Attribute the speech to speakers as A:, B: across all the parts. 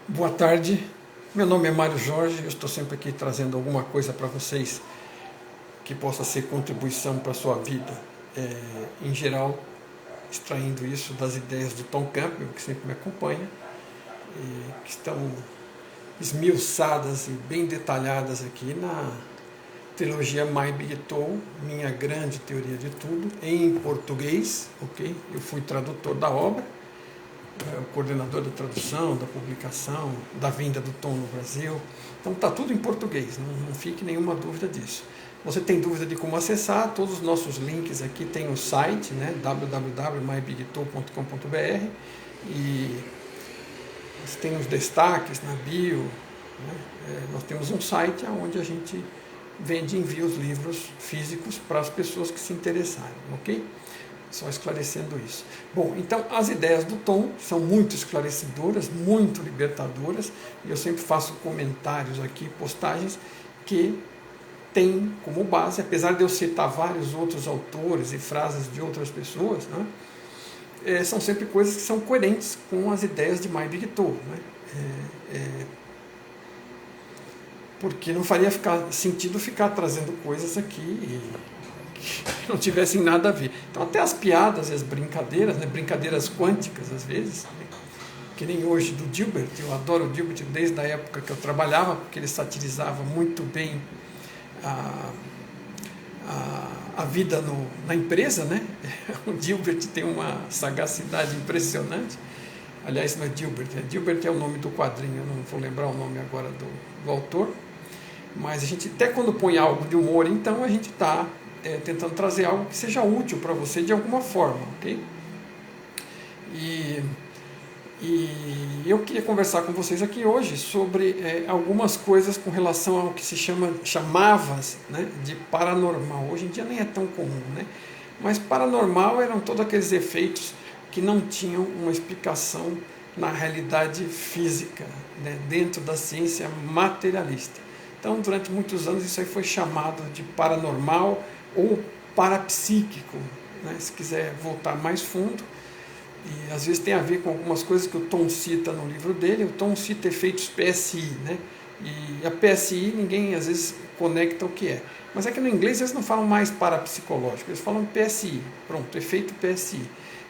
A: Boa tarde, meu nome é Mário Jorge, eu estou sempre aqui trazendo alguma coisa para vocês que possa ser contribuição para a sua vida, em geral, extraindo isso das ideias do Tom Campbell, que sempre me acompanha, que estão esmiuçadas e bem detalhadas aqui na trilogia My Big Tool, Minha Grande Teoria de Tudo, em português, ok? Eu fui tradutor da obra, o coordenador da tradução, da publicação, da vinda do Tom no Brasil. Então está tudo em português, não fique nenhuma dúvida disso. Você tem dúvida de como acessar, todos os nossos links aqui tem o site, né, www.mybigtool.com.br, e tem os destaques na bio, né, nós temos um site onde a gente vende e envia os livros físicos para as pessoas que se interessarem, ok? Só esclarecendo isso. Bom, então as ideias do Tom são muito esclarecedoras, muito libertadoras, e eu sempre faço comentários aqui, postagens, que tem como base, apesar de eu citar vários outros autores e frases de outras pessoas, né, são sempre coisas que são coerentes com as ideias de My Big Tool, né? Porque não faria sentido ficar trazendo coisas aqui que não tivessem nada a ver. Então até as piadas e as brincadeiras, né, brincadeiras quânticas às vezes, né, que nem hoje do Dilbert, eu adoro o Dilbert desde a época que eu trabalhava, porque ele satirizava muito bem a vida na empresa, né? O Dilbert tem uma sagacidade impressionante. Aliás, não é Dilbert, Dilbert é o nome do quadrinho, eu não vou lembrar o nome agora do autor, mas a gente, até quando põe algo de humor, então a gente está tentando trazer algo que seja útil para você de alguma forma, ok? E eu queria conversar com vocês aqui hoje sobre algumas coisas com relação ao que se chamava, né, de paranormal. Hoje em dia nem é tão comum, né? Mas paranormal eram todos aqueles efeitos que não tinham uma explicação na realidade física, né, dentro da ciência materialista. Então, durante muitos anos, isso aí foi chamado de paranormal ou parapsíquico, né, se quiser voltar mais fundo. E às vezes tem a ver com algumas coisas que o Tom cita no livro dele. O Tom cita efeitos PSI, né? E a PSI ninguém às vezes conecta o que é. Mas é que no inglês eles não falam mais parapsicológico, eles falam PSI. Pronto, efeito PSI.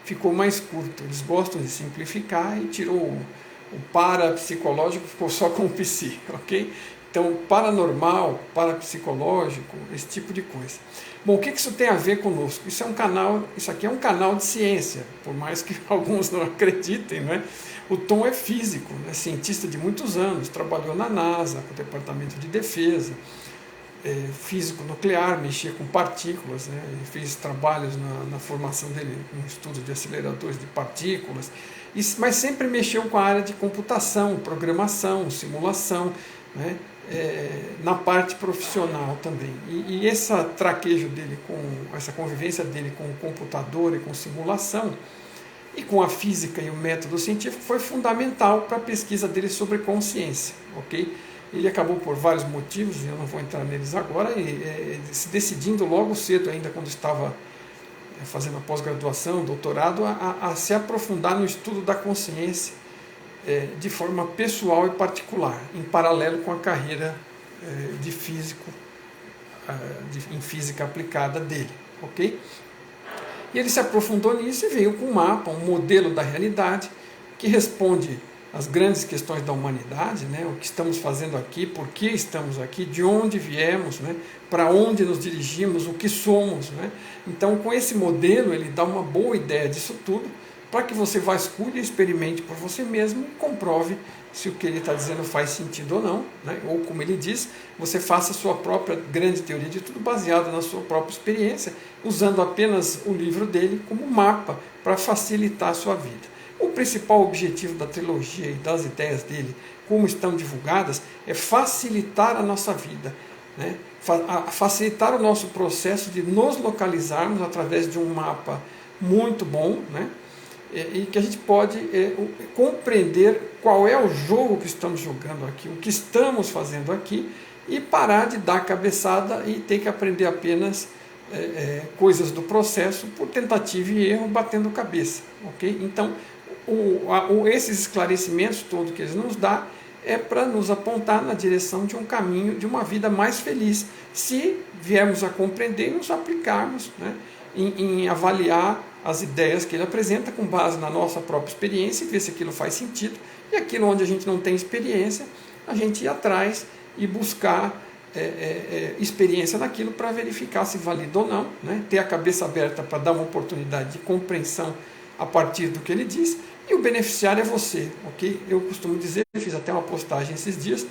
A: Ficou mais curto. Eles gostam de simplificar e tirou o parapsicológico, ficou só com o psi, ok? Então, paranormal, parapsicológico, esse tipo de coisa. Bom, o que isso tem a ver conosco? Isso aqui é um canal de ciência, por mais que alguns não acreditem, né? O Tom é físico, é cientista de muitos anos, trabalhou na NASA, com o Departamento de Defesa, físico nuclear, mexia com partículas, né? Ele fez trabalhos na formação dele, no estudo de aceleradores de partículas, mas sempre mexeu com a área de computação, programação, simulação, né? Na parte profissional também. E esse traquejo dele, essa convivência dele com o computador e com simulação, e com a física e o método científico, foi fundamental para a pesquisa dele sobre consciência, ok? Ele acabou, por vários motivos, e eu não vou entrar neles agora, se decidindo logo cedo, ainda quando estava fazendo a pós-graduação, doutorado, a se aprofundar no estudo da consciência de forma pessoal e particular, em paralelo com a carreira de físico, em física aplicada dele, ok? E ele se aprofundou nisso e veio com um mapa, um modelo da realidade que responde às grandes questões da humanidade, né? O que estamos fazendo aqui, por que estamos aqui, de onde viemos, né? Para onde nos dirigimos, o que somos, né? Então, com esse modelo, ele dá uma boa ideia disso tudo, para que você vasculhe e experimente por você mesmo e comprove se o que ele está dizendo faz sentido ou não, né? Ou, como ele diz, você faça a sua própria grande teoria de tudo baseada na sua própria experiência, usando apenas o livro dele como mapa para facilitar a sua vida. O principal objetivo da trilogia e das ideias dele, como estão divulgadas, é facilitar a nossa vida, né? Facilitar o nosso processo de nos localizarmos através de um mapa muito bom, né? E que a gente pode compreender qual é o jogo que estamos jogando aqui, o que estamos fazendo aqui, e parar de dar cabeçada e ter que aprender apenas coisas do processo por tentativa e erro, batendo cabeça, ok? Então, esses esclarecimentos todos que eles nos dão é para nos apontar na direção de um caminho, de uma vida mais feliz, se viermos a compreender e nos aplicarmos, né, em avaliar as ideias que ele apresenta com base na nossa própria experiência e ver se aquilo faz sentido, e aquilo onde a gente não tem experiência, a gente ir atrás e buscar experiência naquilo para verificar se valida ou não, né, ter a cabeça aberta para dar uma oportunidade de compreensão a partir do que ele diz. E o beneficiário é você, ok? Eu costumo dizer, fiz até uma postagem esses dias,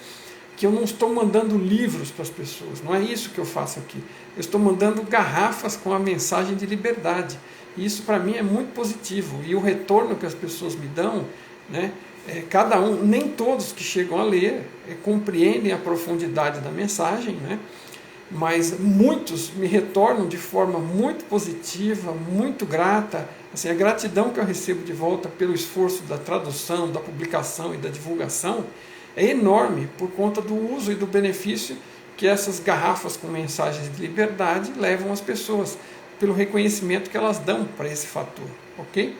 A: que eu não estou mandando livros para as pessoas, não é isso que eu faço aqui. Eu estou mandando garrafas com a mensagem de liberdade. E isso para mim é muito positivo. E o retorno que as pessoas me dão, né, cada um, nem todos que chegam a ler compreendem a profundidade da mensagem, né, mas muitos me retornam de forma muito positiva, muito grata. Assim, a gratidão que eu recebo de volta pelo esforço da tradução, da publicação e da divulgação é enorme por conta do uso e do benefício que essas garrafas com mensagens de liberdade levam às pessoas, pelo reconhecimento que elas dão para esse fator, ok?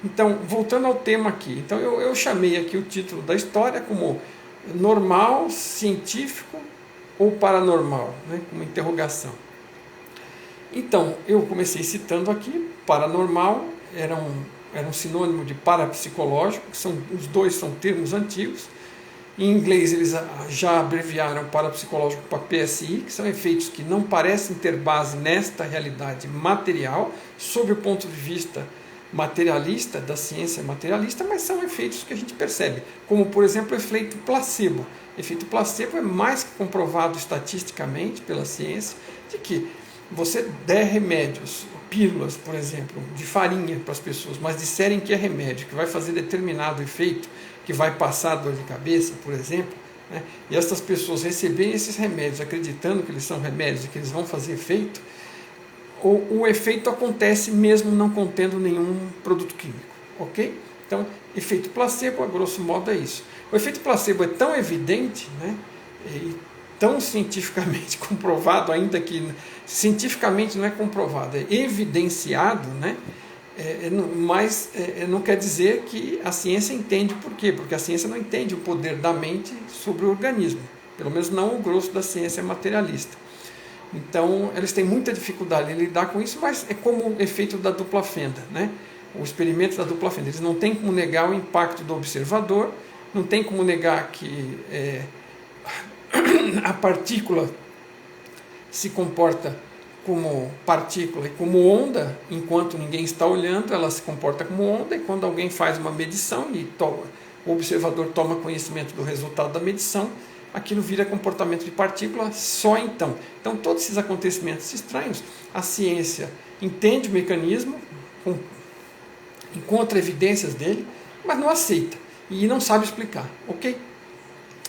A: Então, voltando ao tema aqui, então eu chamei aqui o título da história como normal, científico ou paranormal, né, como interrogação. Então, eu comecei citando aqui, paranormal era um sinônimo de parapsicológico, os dois são termos antigos. Em inglês eles já abreviaram parapsicológico para PSI, que são efeitos que não parecem ter base nesta realidade material, sob o ponto de vista materialista, da ciência materialista, mas são efeitos que a gente percebe, como por exemplo o efeito placebo. O efeito placebo é mais que comprovado estatisticamente pela ciência, de que você der remédios, pílulas, por exemplo, de farinha para as pessoas, mas disserem que é remédio, que vai fazer determinado efeito, que vai passar dor de cabeça, por exemplo, né, e essas pessoas receberem esses remédios acreditando que eles são remédios e que eles vão fazer efeito, o efeito acontece mesmo não contendo nenhum produto químico, ok? Então, efeito placebo, a grosso modo, é isso. O efeito placebo é tão evidente, né, e tão cientificamente comprovado, ainda que cientificamente não é comprovado, é evidenciado, né, mas não quer dizer que a ciência entende por quê, porque a ciência não entende o poder da mente sobre o organismo, pelo menos não o grosso da ciência materialista. Então, eles têm muita dificuldade em lidar com isso, mas é como o efeito da dupla fenda, né? O experimento da dupla fenda. Eles não têm como negar o impacto do observador, não tem como negar que a partícula se comporta como partícula e como onda, enquanto ninguém está olhando, ela se comporta como onda, e quando alguém faz uma medição e o observador toma conhecimento do resultado da medição, aquilo vira comportamento de partícula só então. Então, todos esses acontecimentos estranhos, a ciência entende o mecanismo, encontra evidências dele, mas não aceita e não sabe explicar, ok?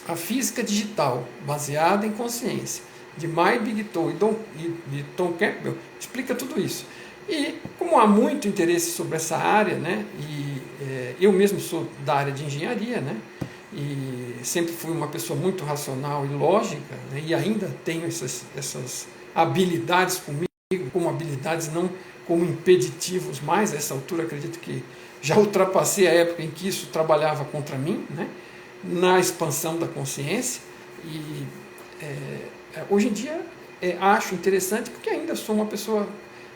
A: A física digital, baseada em consciência, de May-Bigton e de Tom Campbell, explica tudo isso. E como há muito interesse sobre essa área, né, eu mesmo sou da área de engenharia, né, e sempre fui uma pessoa muito racional e lógica, né, e ainda tenho essas habilidades comigo, como habilidades, não como impeditivos, mas a essa altura acredito que já ultrapassei a época em que isso trabalhava contra mim, né, na expansão da consciência. E hoje em dia acho interessante porque ainda sou uma pessoa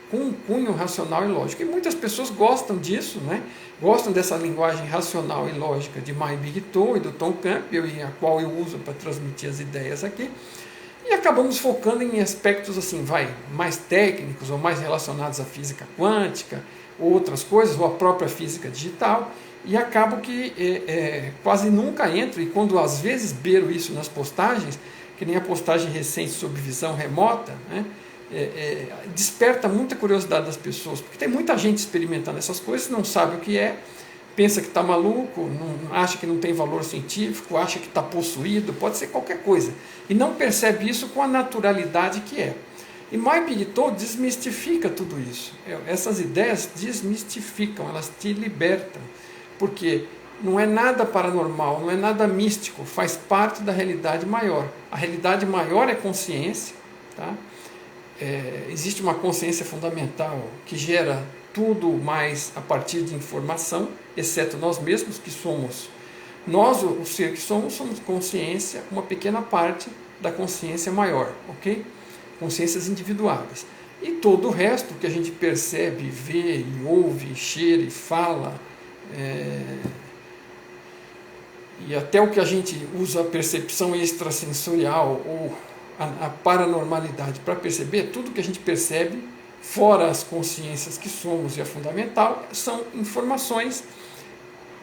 A: com um cunho racional e lógico, e muitas pessoas gostam disso, né? Gostam dessa linguagem racional e lógica de May-Bigton e do Tom Campbell, e a qual eu uso para transmitir as ideias aqui, e acabamos focando em aspectos assim, mais técnicos ou mais relacionados à física quântica, ou outras coisas, ou à própria física digital, e acabo que quase nunca entro, e quando às vezes beiro isso nas postagens, que nem a postagem recente sobre visão remota, né, desperta muita curiosidade das pessoas, porque tem muita gente experimentando essas coisas, não sabe o que é, pensa que está maluco, acha que não tem valor científico, acha que está possuído, pode ser qualquer coisa, e não percebe isso com a naturalidade que é. E May-Bigton desmistifica tudo isso. Essas ideias desmistificam, elas te libertam, porque não é nada paranormal, não é nada místico, faz parte da realidade maior. A realidade maior é consciência, tá? Existe uma consciência fundamental que gera tudo mais a partir de informação, exceto nós mesmos, que somos. Nós, o ser que somos consciência, uma pequena parte da consciência maior, ok? Consciências individuadas. E todo o resto que a gente percebe, vê, e ouve, cheira e fala, e até o que a gente usa a percepção extrasensorial ou a paranormalidade para perceber, tudo que a gente percebe, fora as consciências que somos e a fundamental, são informações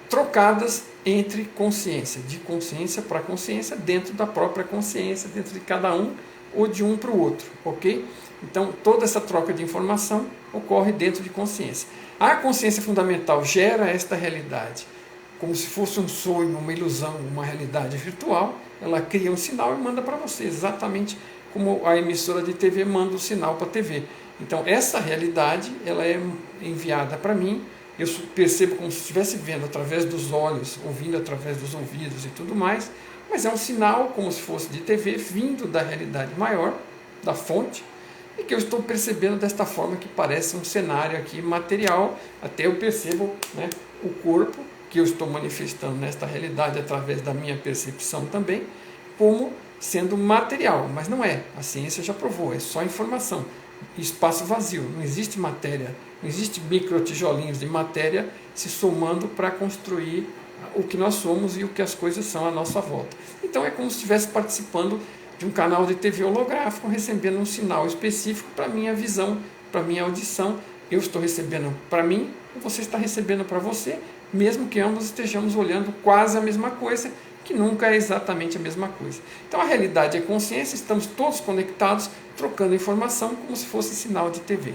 A: trocadas entre consciência, de consciência para consciência, dentro da própria consciência, dentro de cada um ou de um para o outro, ok? Então, toda essa troca de informação ocorre dentro de consciência. A consciência fundamental gera esta realidade como se fosse um sonho, uma ilusão, uma realidade virtual. Ela cria um sinal e manda para você, exatamente como a emissora de TV manda o sinal para a TV. Então, essa realidade ela é enviada para mim, eu percebo como se estivesse vendo através dos olhos, ouvindo através dos ouvidos e tudo mais, mas é um sinal como se fosse de TV, vindo da realidade maior, da fonte, e que eu estou percebendo desta forma que parece um cenário aqui material, até eu percebo, né, o corpo que eu estou manifestando nesta realidade através da minha percepção também, como sendo material, mas não é, a ciência já provou, é só informação, espaço vazio, não existe matéria, não existe microtijolinhos de matéria se somando para construir o que nós somos e o que as coisas são à nossa volta. Então é como se estivesse participando de um canal de TV holográfico, recebendo um sinal específico para a minha visão, para a minha audição. Eu estou recebendo para mim, e você está recebendo para você, mesmo que ambos estejamos olhando quase a mesma coisa, que nunca é exatamente a mesma coisa. Então a realidade é consciência, estamos todos conectados, trocando informação como se fosse sinal de TV.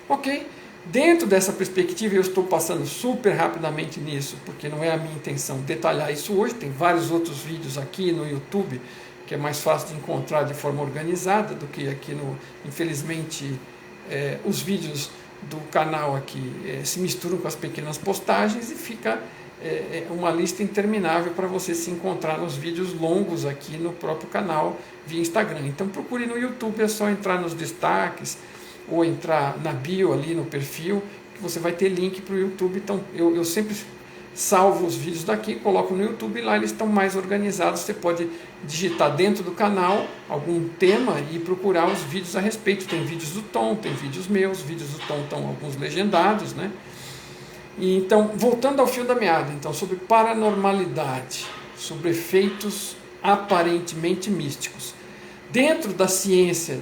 A: Ok? Dentro dessa perspectiva, eu estou passando super rapidamente nisso, porque não é a minha intenção detalhar isso hoje, tem vários outros vídeos aqui no YouTube, que é mais fácil de encontrar de forma organizada do que aqui no... Infelizmente, os vídeos do canal aqui se misturam com as pequenas postagens e fica uma lista interminável para você se encontrar nos vídeos longos aqui no próprio canal via Instagram. Então procure no YouTube, é só entrar nos destaques ou entrar na bio ali no perfil, que você vai ter link para o YouTube. Então eu sempre salvo os vídeos daqui, coloco no YouTube e lá eles estão mais organizados. Você pode digitar dentro do canal algum tema e procurar os vídeos a respeito. Tem vídeos do Tom, tem vídeos meus, vídeos do Tom estão alguns legendados, né? E então, voltando ao fio da meada, então, sobre paranormalidade, sobre efeitos aparentemente místicos. Dentro da ciência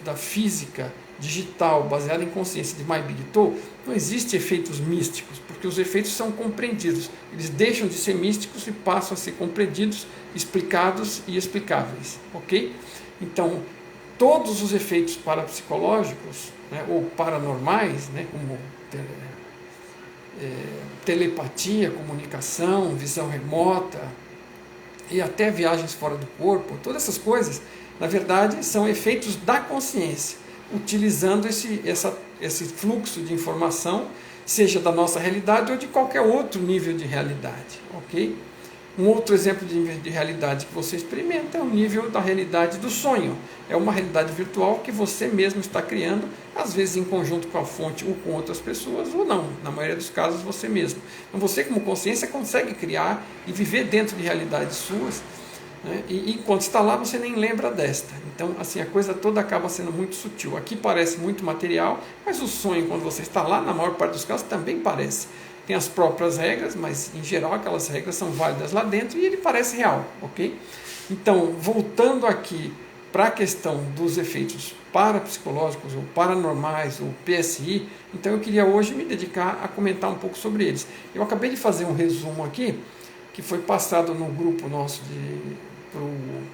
A: da física digital, baseada em consciência de My Big Toe, não existe efeitos místicos, porque os efeitos são compreendidos. Eles deixam de ser místicos e passam a ser compreendidos, explicados e explicáveis. Ok? Então, todos os efeitos parapsicológicos, né, ou paranormais, né, como telepatia, comunicação, visão remota e até viagens fora do corpo, todas essas coisas, na verdade, são efeitos da consciência, utilizando esse fluxo de informação, seja da nossa realidade ou de qualquer outro nível de realidade, ok? Um outro exemplo de nível de realidade que você experimenta é o nível da realidade do sonho. É uma realidade virtual que você mesmo está criando, às vezes em conjunto com a fonte ou com outras pessoas, ou não, na maioria dos casos você mesmo. Então você, como consciência, consegue criar e viver dentro de realidades suas, né? E enquanto está lá você nem lembra desta. Então assim, a coisa toda acaba sendo muito sutil. Aqui parece muito material, mas o sonho, quando você está lá, na maior parte dos casos também parece. Tem as próprias regras, mas em geral aquelas regras são válidas lá dentro e ele parece real, ok? Então, voltando aqui para a questão dos efeitos parapsicológicos ou paranormais ou PSI, então eu queria hoje me dedicar a comentar um pouco sobre eles. Eu acabei de fazer um resumo aqui, que foi passado no grupo nosso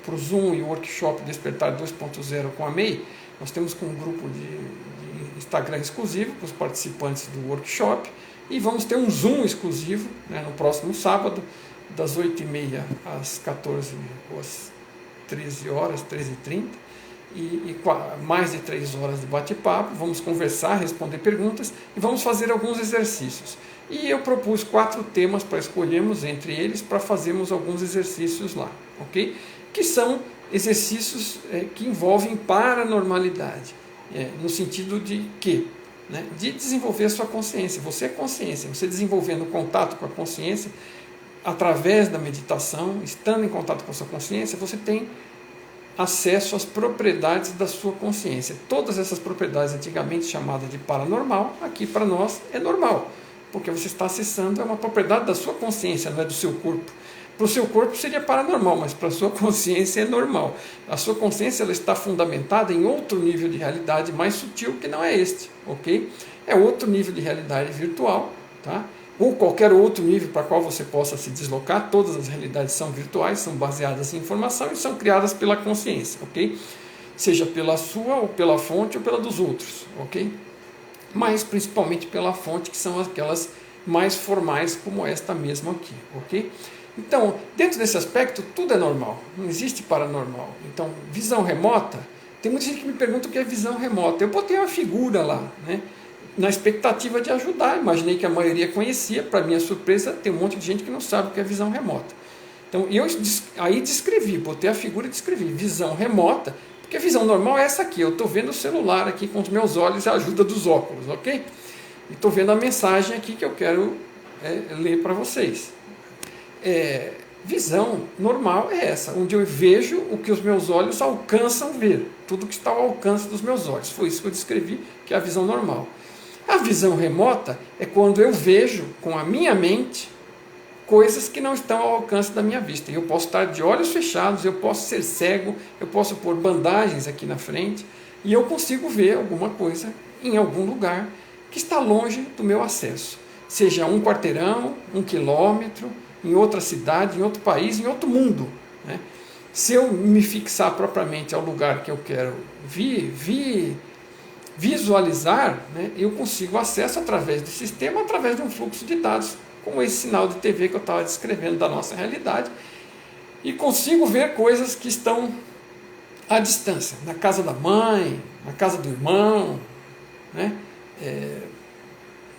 A: para o Zoom e o workshop Despertar 2.0 com a MEI. Nós temos um grupo de Instagram exclusivo para os participantes do workshop, e vamos ter um Zoom exclusivo, né, no próximo sábado, das 8h30 às 14 ou às 13 horas, 13h30, e mais de 3 horas de bate-papo. Vamos conversar, responder perguntas e vamos fazer alguns exercícios. E eu propus 4 temas para escolhermos entre eles para fazermos alguns exercícios lá, ok? Que são exercícios que envolvem paranormalidade, no sentido de que né, de desenvolver a sua consciência. Você é consciência, você desenvolvendo contato com a consciência, através da meditação, estando em contato com a sua consciência, você tem acesso às propriedades da sua consciência. Todas essas propriedades antigamente chamadas de paranormal, aqui para nós é normal, porque você está acessando uma propriedade da sua consciência, não é do seu corpo. Para o seu corpo seria paranormal, mas para a sua consciência é normal. A sua consciência ela está fundamentada em outro nível de realidade mais sutil que não é este, ok? É outro nível de realidade virtual, tá? Ou qualquer outro nível para qual você possa se deslocar. Todas as realidades são virtuais, são baseadas em informação e são criadas pela consciência, ok? Seja pela sua, ou pela fonte, ou pela dos outros, ok? Mas principalmente pela fonte, que são aquelas mais formais, como esta mesma aqui, ok? Então, dentro desse aspecto, tudo é normal, não existe paranormal. Então, visão remota, tem muita gente que me pergunta o que é visão remota. Eu botei uma figura lá, né, na expectativa de ajudar, imaginei que a maioria conhecia, para minha surpresa, tem um monte de gente que não sabe o que é visão remota. Então, eu aí descrevi, botei a figura e descrevi, visão remota, porque a visão normal é essa aqui, eu estou vendo o celular aqui com os meus olhos e a ajuda dos óculos, ok? E estou vendo a mensagem aqui que eu quero ler para vocês. Visão normal é essa, onde eu vejo o que os meus olhos alcançam ver, tudo que está ao alcance dos meus olhos. Foi isso que eu descrevi, que é a visão normal. A visão remota é quando eu vejo com a minha mente coisas que não estão ao alcance da minha vista. Eu posso estar de olhos fechados, eu posso ser cego, eu posso pôr bandagens aqui na frente e eu consigo ver alguma coisa em algum lugar que está longe do meu acesso. Seja 1 quarteirão, 1 quilômetro, em outra cidade, em outro país, em outro mundo, né? Se eu me fixar propriamente ao lugar que eu quero visualizar, né, eu consigo acesso através do sistema, através de um fluxo de dados, como esse sinal de TV que eu estava descrevendo da nossa realidade, e consigo ver coisas que estão à distância, na casa da mãe, na casa do irmão, né,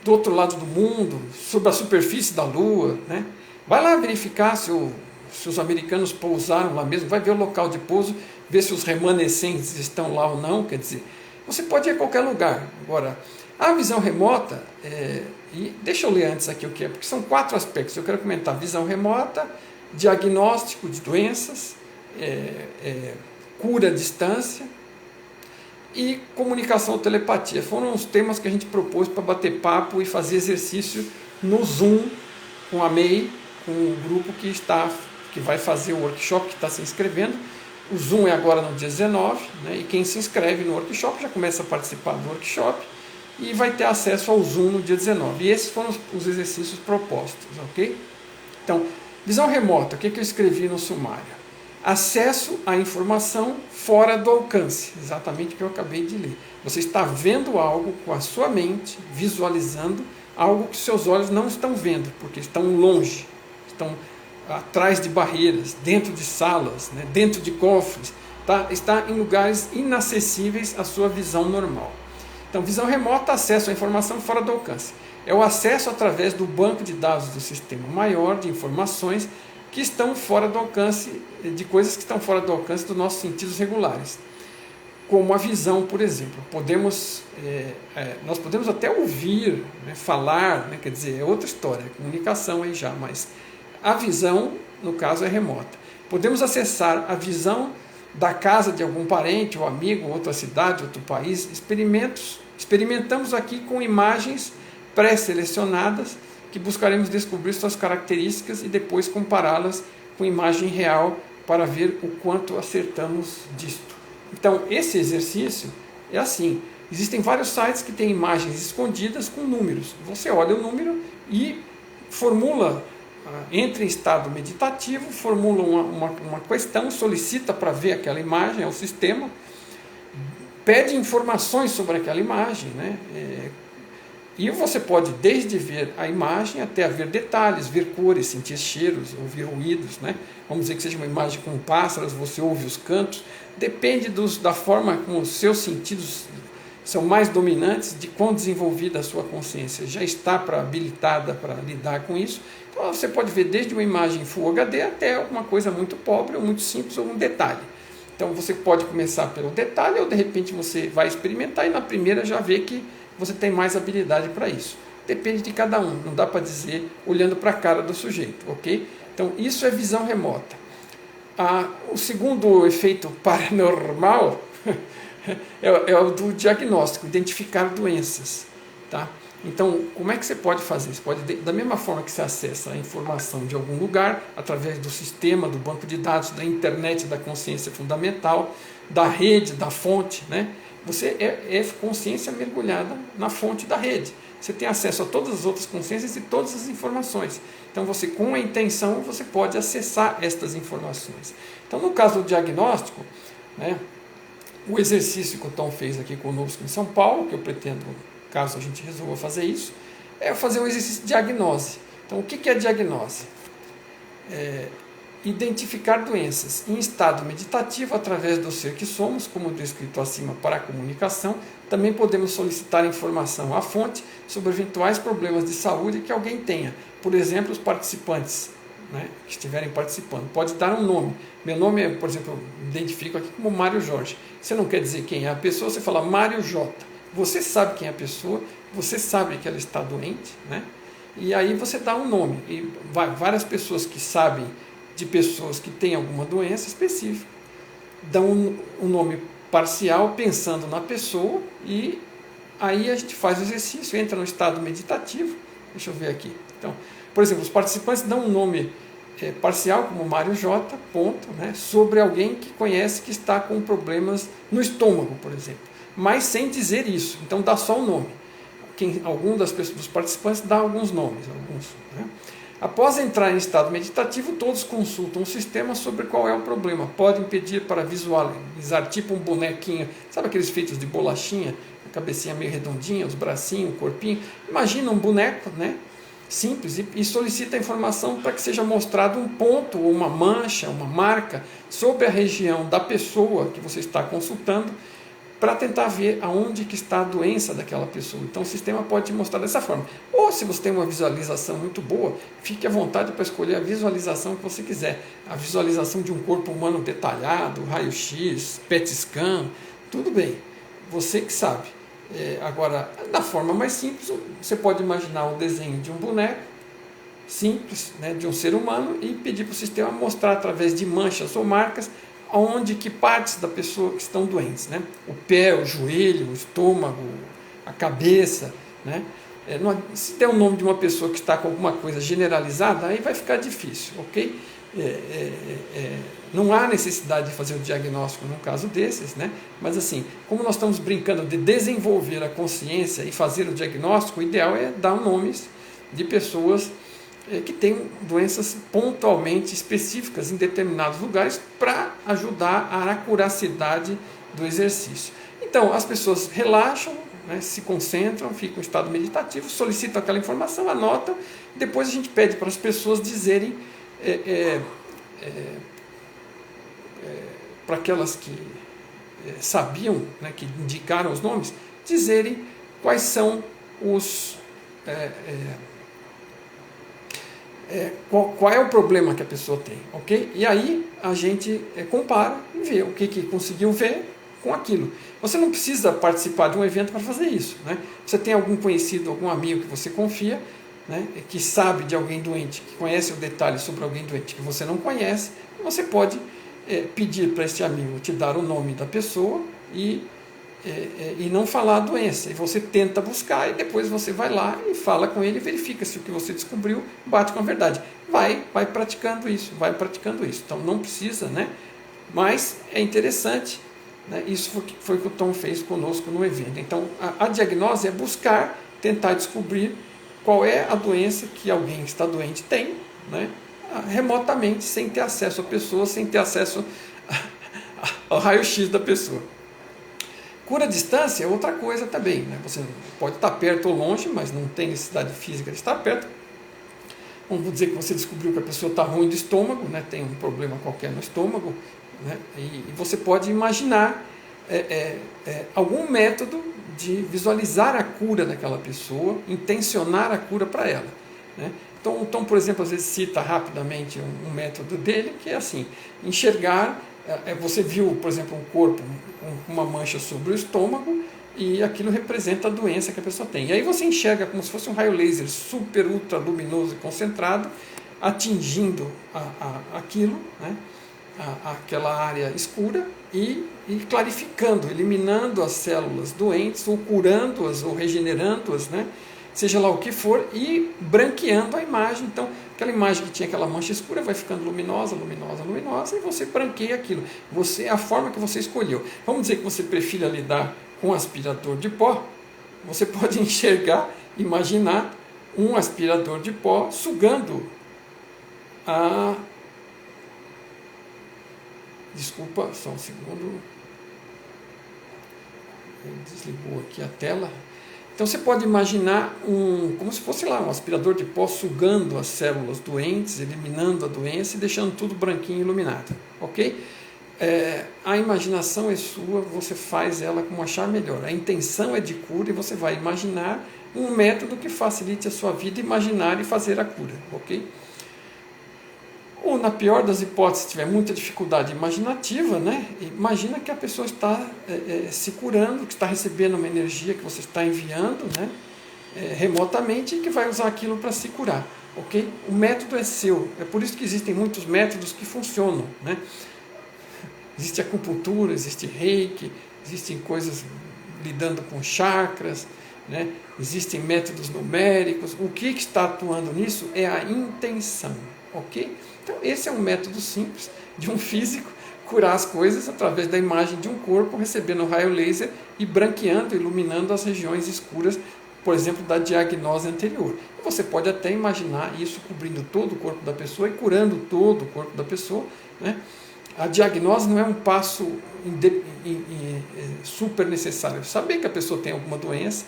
A: do outro lado do mundo, sobre a superfície da Lua, né? Vai lá verificar se os americanos pousaram lá mesmo, vai ver o local de pouso, ver se os remanescentes estão lá ou não, quer dizer, você pode ir a qualquer lugar. Agora, a visão remota, e deixa eu ler antes aqui o que é, porque são 4 aspectos, eu quero comentar: visão remota, diagnóstico de doenças, cura à distância e comunicação ou telepatia. Foram os temas que a gente propôs para bater papo e fazer exercício no Zoom com a MEI, com o grupo que vai fazer o workshop, que está se inscrevendo. O Zoom é agora no dia 19, né, e quem se inscreve no workshop já começa a participar do workshop e vai ter acesso ao Zoom no dia 19. E esses foram os exercícios propostos, ok? Então, visão remota, o que eu escrevi no sumário? Acesso à informação fora do alcance, exatamente o que eu acabei de ler. Você está vendo algo com a sua mente, visualizando algo que seus olhos não estão vendo, porque estão longe, estão atrás de barreiras, dentro de salas, né, dentro de cofres, tá? Está em lugares inacessíveis à sua visão normal. Então, visão remota, acesso à informação fora do alcance. É o acesso através do banco de dados do sistema maior de informações que estão fora do alcance, de coisas que estão fora do alcance dos nossos sentidos regulares. Como a visão, por exemplo. Nós podemos até ouvir, né, falar, né, quer dizer, é outra história, comunicação aí já, mas a visão, no caso, é remota. Podemos acessar a visão da casa de algum parente ou amigo, outra cidade, outro país. Experimentamos aqui com imagens pré-selecionadas que buscaremos descobrir suas características e depois compará-las com imagem real para ver o quanto acertamos disto. Então, esse exercício é assim. Existem vários sites que têm imagens escondidas com números. Você olha o número e formula, entra em estado meditativo, formula uma questão, solicita para ver aquela imagem ao sistema, pede informações sobre aquela imagem, né? E você pode desde ver a imagem até ver detalhes, ver cores, sentir cheiros, ouvir ruídos, né? Vamos dizer que seja uma imagem com pássaros, você ouve os cantos, depende da forma como os seus sentidos são mais dominantes, de quão desenvolvida a sua consciência já está habilitada para lidar com isso. Então você pode ver desde uma imagem Full HD até alguma coisa muito pobre, ou muito simples, ou um detalhe. Então você pode começar pelo detalhe, ou de repente você vai experimentar e na primeira já vê que você tem mais habilidade para isso. Depende de cada um, não dá para dizer olhando para a cara do sujeito, ok? Então isso é visão remota. O segundo efeito paranormal é o do diagnóstico, identificar doenças, tá? Então, como é que você pode fazer? Você pode, da mesma forma que você acessa a informação de algum lugar, através do sistema, do banco de dados, da internet, da consciência fundamental, da rede, da fonte, né? Você é consciência mergulhada na fonte da rede. Você tem acesso a todas as outras consciências e todas as informações. Então, você, com a intenção, você pode acessar estas informações. Então, no caso do diagnóstico, né, o exercício que o Tom fez aqui conosco em São Paulo, que eu pretendo, caso a gente resolva fazer isso, é fazer um exercício de diagnose. Então, o que é diagnose? Identificar doenças em estado meditativo através do ser que somos, como descrito acima para a comunicação. Também podemos solicitar informação à fonte sobre eventuais problemas de saúde que alguém tenha. Por exemplo, os participantes, né, que estiverem participando. Pode dar um nome. Meu nome é, por exemplo, eu identifico aqui como Mário Jorge. Você não quer dizer quem é a pessoa, você fala Mário J. Você sabe quem é a pessoa, você sabe que ela está doente, né? E aí você dá um nome. E várias pessoas que sabem de pessoas que têm alguma doença específica dão um nome parcial pensando na pessoa, e aí a gente faz o exercício, entra no estado meditativo. Deixa eu ver aqui. Então, por exemplo, os participantes dão um nome parcial, como Mário J, ponto, né, sobre alguém que conhece que está com problemas no estômago, por exemplo, mas sem dizer isso. Então dá só o nome. Algum dos participantes dá alguns nomes. Né? Após entrar em estado meditativo, todos consultam o sistema sobre qual é o problema. Podem pedir para visualizar tipo um bonequinho, sabe aqueles feitos de bolachinha, a cabecinha meio redondinha, os bracinhos, o corpinho. Imagina um boneco, né, simples, e solicita a informação para que seja mostrado um ponto, ou uma mancha, uma marca sobre a região da pessoa que você está consultando, para tentar ver aonde que está a doença daquela pessoa. Então o sistema pode te mostrar dessa forma. Ou se você tem uma visualização muito boa, fique à vontade para escolher a visualização que você quiser. A visualização de um corpo humano detalhado, raio-x, PET scan, tudo bem. Você que sabe. Agora, da forma mais simples, você pode imaginar o desenho de um boneco simples, né, de um ser humano, e pedir para o sistema mostrar através de manchas ou marcas onde que partes da pessoa que estão doentes, né? O pé, o joelho, o estômago, a cabeça, né? Se der o nome de uma pessoa que está com alguma coisa generalizada, aí vai ficar difícil, ok? Não há necessidade de fazer o diagnóstico num caso desses, né? Mas assim, como nós estamos brincando de desenvolver a consciência e fazer o diagnóstico, o ideal é dar nomes de pessoas que têm doenças pontualmente específicas em determinados lugares, para ajudar a acuracidade do exercício. Então, as pessoas relaxam, né, se concentram, ficam em estado meditativo, solicitam aquela informação, anotam, depois a gente pede para as pessoas dizerem, para aquelas que sabiam, né, que indicaram os nomes, dizerem quais são os... qual é o problema que a pessoa tem, ok? E aí a gente compara e vê o que conseguiu ver com aquilo. Você não precisa participar de um evento para fazer isso, né? Você tem algum conhecido, algum amigo que você confia, né, que sabe de alguém doente, que conhece o detalhe sobre alguém doente que você não conhece, você pode pedir para esse amigo te dar o nome da pessoa e não falar a doença, e você tenta buscar, e depois você vai lá e fala com ele, verifica se o que você descobriu bate com a verdade. Vai praticando isso, então não precisa, né? Mas é interessante, né? Isso foi o que o Tom fez conosco no evento. Então a diagnose é buscar, tentar descobrir qual é a doença que alguém que está doente tem, né? Remotamente, sem ter acesso à pessoa, sem ter acesso ao raio-x da pessoa. Cura à distância é outra coisa também, né? Você pode estar perto ou longe, mas não tem necessidade física de estar perto. Vamos dizer que você descobriu que a pessoa está ruim do estômago, né? Tem um problema qualquer no estômago, né? E você pode imaginar algum método de visualizar a cura daquela pessoa, intencionar a cura para ela, né? Então, o Tom, por exemplo, às vezes cita rapidamente um método dele, que é assim: enxergar. Você viu, por exemplo, um corpo com uma mancha sobre o estômago, e aquilo representa a doença que a pessoa tem. E aí você enxerga como se fosse um raio laser super ultra luminoso e concentrado, atingindo aquilo, né? Aquela área escura e clarificando, eliminando as células doentes, ou curando-as, ou regenerando-as, né? Seja lá o que for, e branqueando a imagem. Então, aquela imagem que tinha aquela mancha escura vai ficando luminosa, luminosa, luminosa, e você branqueia aquilo. É a forma que você escolheu. Vamos dizer que você prefira lidar com aspirador de pó, você pode enxergar, imaginar um aspirador de pó sugando a... Desculpa, só um segundo. Desligou aqui a tela. Então você pode imaginar como se fosse lá um aspirador de pó sugando as células doentes, eliminando a doença e deixando tudo branquinho e iluminado, ok? A imaginação é sua, você faz ela como achar melhor. A intenção é de cura e você vai imaginar um método que facilite a sua vida, imaginar e fazer a cura, ok? Ou, na pior das hipóteses, se tiver muita dificuldade imaginativa, né? Imagina que a pessoa está se curando, que está recebendo uma energia que você está enviando, né? Remotamente, e que vai usar aquilo para se curar, ok? O método é seu, é por isso que existem muitos métodos que funcionam, né? Existe acupuntura, existe reiki, existem coisas lidando com chakras, né? Existem métodos numéricos. O que está atuando nisso é a intenção, ok? Então esse é um método simples de um físico curar as coisas através da imagem de um corpo, recebendo raio laser e branqueando, iluminando as regiões escuras, por exemplo, da diagnose anterior. E você pode até imaginar isso cobrindo todo o corpo da pessoa e curando todo o corpo da pessoa, né? A diagnose não é um passo super necessário. Saber que a pessoa tem alguma doença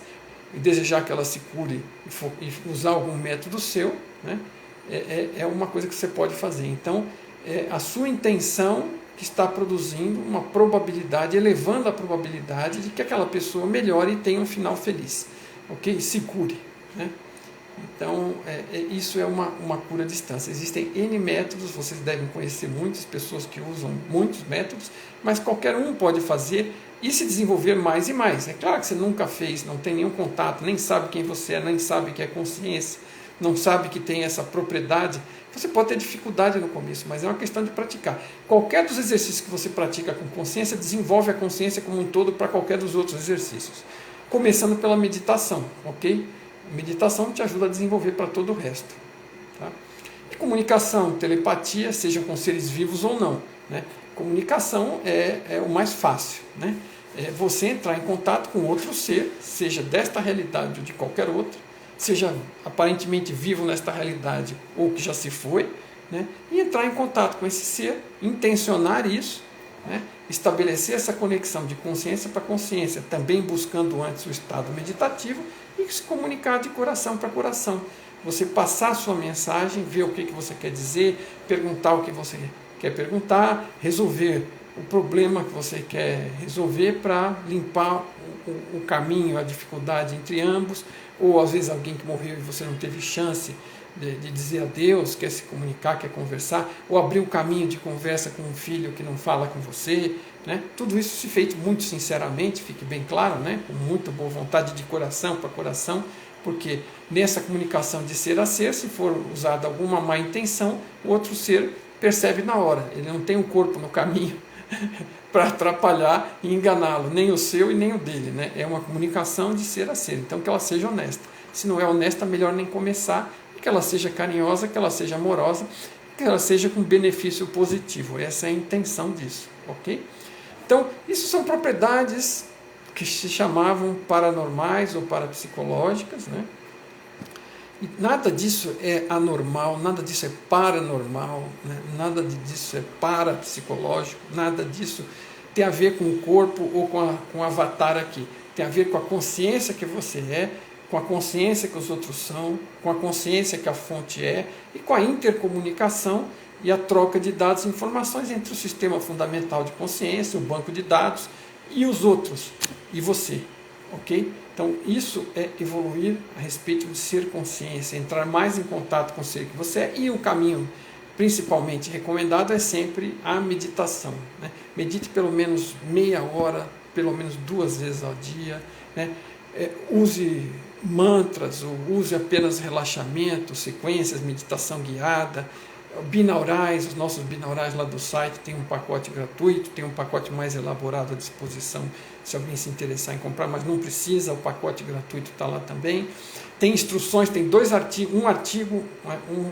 A: e desejar que ela se cure e usar algum método seu, né? É uma coisa que você pode fazer. Então, a sua intenção que está produzindo uma probabilidade, elevando a probabilidade de que aquela pessoa melhore e tenha um final feliz, ok? Se cure, né? Então, isso é uma cura à distância. Existem N métodos, vocês devem conhecer muitas pessoas que usam muitos métodos, mas qualquer um pode fazer e se desenvolver mais e mais. É claro que você nunca fez, não tem nenhum contato, nem sabe quem você é, nem sabe o que é consciência, não sabe que tem essa propriedade. Você pode ter dificuldade no começo, mas é uma questão de praticar. Qualquer dos exercícios que você pratica com consciência, desenvolve a consciência como um todo para qualquer dos outros exercícios. Começando pela meditação, ok? Meditação te ajuda a desenvolver para todo o resto. Tá? E comunicação, telepatia, sejam com seres vivos ou não, né? Comunicação é o mais fácil, né? É você entrar em contato com outro ser, seja desta realidade ou de qualquer outra, seja aparentemente vivo nesta realidade ou que já se foi, né? E entrar em contato com esse ser, intencionar isso, né? Estabelecer essa conexão de consciência para consciência, também buscando antes o estado meditativo, e se comunicar de coração para coração. Você passar a sua mensagem, ver o que você quer dizer, perguntar o que você quer perguntar, resolver o problema que você quer resolver para limpar o caminho, a dificuldade entre ambos, ou às vezes alguém que morreu e você não teve chance de dizer adeus, quer se comunicar, quer conversar, ou abrir um caminho de conversa com um filho que não fala com você, né? Tudo isso se feito muito sinceramente, fique bem claro, né? Com muita boa vontade, de coração para coração, porque nessa comunicação de ser a ser, se for usada alguma má intenção, o outro ser percebe na hora, ele não tem um corpo no caminho para atrapalhar e enganá-lo, nem o seu e nem o dele, né? É uma comunicação de ser a ser, então que ela seja honesta. Se não é honesta, melhor nem começar, que ela seja carinhosa, que ela seja amorosa, que ela seja com benefício positivo. Essa é a intenção disso, ok? Então, isso são propriedades que se chamavam paranormais ou parapsicológicas, né? E nada disso é anormal, nada disso é paranormal, né? Nada disso é parapsicológico, nada disso tem a ver com o corpo ou com o avatar aqui. Tem a ver com a consciência que você é, com a consciência que os outros são, com a consciência que a fonte é, e com a intercomunicação e a troca de dados e informações entre o sistema fundamental de consciência, o banco de dados, e os outros, e você, ok? Então, isso é evoluir a respeito de ser consciência, entrar mais em contato com o ser que você é, e o caminho principalmente recomendado é sempre a meditação, né? Medite pelo menos meia hora, pelo menos 2 vezes ao dia, né? Use mantras, ou use apenas relaxamento, sequências, meditação guiada, binaurais. Os nossos binaurais lá do site tem um pacote gratuito, tem um pacote mais elaborado à disposição se alguém se interessar em comprar, mas não precisa, o pacote gratuito está lá também. Tem instruções, tem 2 artigos,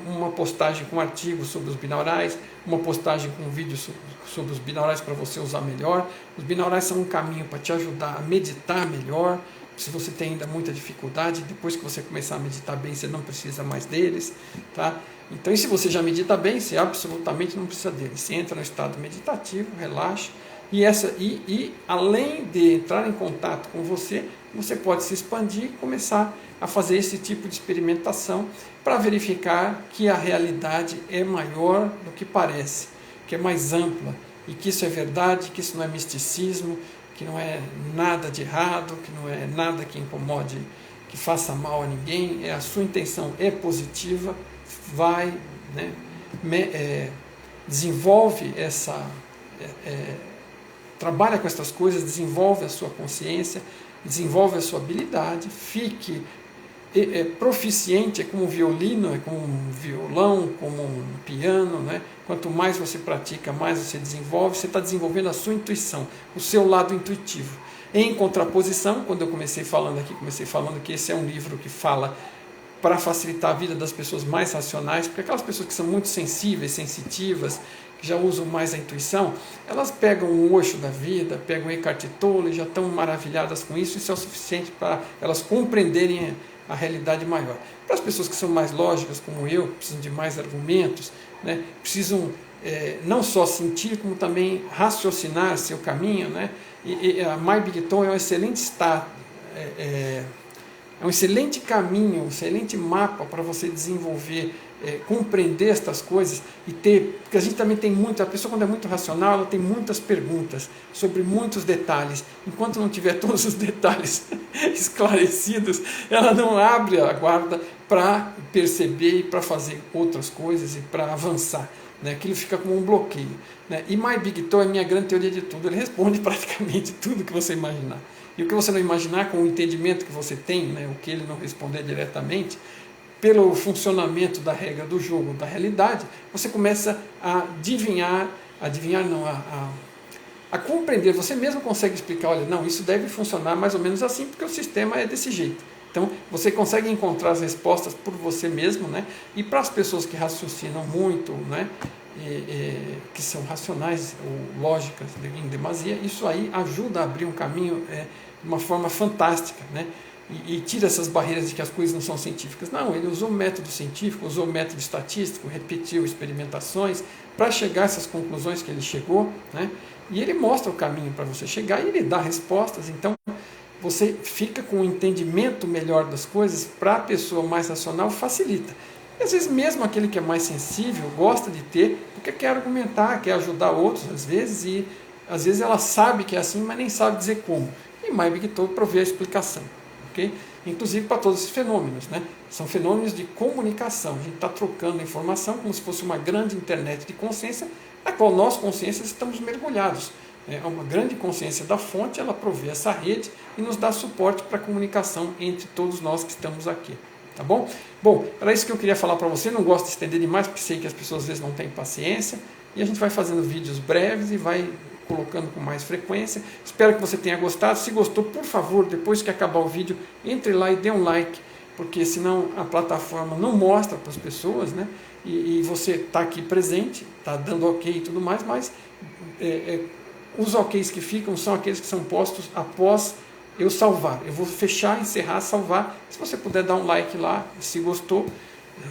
A: uma postagem com artigo sobre os binaurais, uma postagem com vídeo sobre os binaurais para você usar melhor. Os binaurais são um caminho para te ajudar a meditar melhor. Se você tem ainda muita dificuldade, depois que você começar a meditar bem, você não precisa mais deles, tá? Então, e se você já medita bem, você absolutamente não precisa deles. Você entra no estado meditativo, relaxa, e além de entrar em contato com você, você pode se expandir e começar a fazer esse tipo de experimentação para verificar que a realidade é maior do que parece, que é mais ampla, e que isso é verdade, que isso não é misticismo, que não é nada de errado, que não é nada que incomode, que faça mal a ninguém. A sua intenção é positiva, vai, né, desenvolve trabalha com essas coisas, desenvolve a sua consciência, desenvolve a sua habilidade, fique proficiente, é como um violino, é como um violão, como um piano, né? Quanto mais você pratica, mais você desenvolve, você está desenvolvendo a sua intuição, o seu lado intuitivo. Em contraposição, quando eu comecei falando que esse é um livro que fala para facilitar a vida das pessoas mais racionais, porque aquelas pessoas que são muito sensíveis, sensitivas, que já usam mais a intuição, elas pegam o Osho da vida, pegam o Eckhart Tolle e já estão maravilhadas com isso. Isso é o suficiente para elas compreenderem a realidade maior. Para as pessoas que são mais lógicas, como eu, precisam de mais argumentos, né, precisam não só sentir, como também raciocinar seu caminho, né, e a My Big Tom é um excelente é um excelente caminho, um excelente mapa para você desenvolver, compreender estas coisas e ter, porque a gente também tem a pessoa quando é muito racional, ela tem muitas perguntas sobre muitos detalhes. Enquanto não tiver todos os detalhes esclarecidos, ela não abre a guarda para perceber e para fazer outras coisas e para avançar, né? Aquilo fica como um bloqueio, né? E My Big Tom é a minha grande teoria de tudo, ele responde praticamente tudo que você imaginar. E o que você não imaginar, com o entendimento que você tem, né, o que ele não responder diretamente, pelo funcionamento da regra do jogo, da realidade, você começa a a compreender, você mesmo consegue explicar, olha, não, isso deve funcionar mais ou menos assim, porque o sistema é desse jeito. Então, você consegue encontrar as respostas por você mesmo, né? E para as pessoas que raciocinam muito, né, que são racionais ou lógicas em demasia, isso aí ajuda a abrir um caminho de uma forma fantástica, né? E tira essas barreiras de que as coisas não são científicas. Não, ele usou método científico, usou método estatístico, repetiu experimentações para chegar a essas conclusões que ele chegou, né? E ele mostra o caminho para você chegar e ele dá respostas. Então, você fica com um entendimento melhor das coisas. Para a pessoa mais racional, facilita. E às vezes mesmo aquele que é mais sensível gosta de ter, porque quer argumentar, quer ajudar outros às vezes, e às vezes ela sabe que é assim, mas nem sabe dizer como. E My Big Tom provê a explicação. Okay? Inclusive para todos esses fenômenos, né? São fenômenos de comunicação. A gente está trocando informação como se fosse uma grande internet de consciência, na qual nós, consciências, estamos mergulhados. É uma grande consciência da fonte, ela provê essa rede e nos dá suporte para a comunicação entre todos nós que estamos aqui. Tá bom? Bom, era isso que eu queria falar para você. Não gosto de estender demais, porque sei que as pessoas às vezes não têm paciência. E a gente vai fazendo vídeos breves e vai colocando com mais frequência. Espero que você tenha gostado. Se gostou, por favor, depois que acabar o vídeo, entre lá e dê um like, porque senão a plataforma não mostra para as pessoas, né? E você está aqui presente, está dando ok e tudo mais, mas os OKs que ficam são aqueles que são postos após eu salvar. Eu vou fechar, encerrar, salvar. Se você puder dar um like lá, se gostou,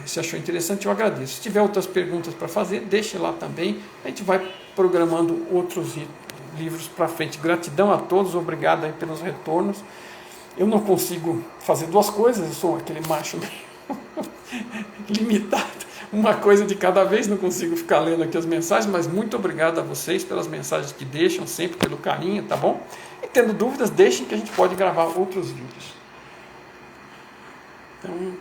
A: se achou interessante, eu agradeço. Se tiver outras perguntas para fazer, deixe lá também. A gente vai programando outros livros para frente. Gratidão a todos, obrigado aí pelos retornos. Eu não consigo fazer duas coisas, eu sou aquele macho limitado. Uma coisa de cada vez, não consigo ficar lendo aqui as mensagens, mas muito obrigado a vocês pelas mensagens que deixam, sempre pelo carinho, tá bom? E tendo dúvidas, deixem que a gente pode gravar outros vídeos. Então,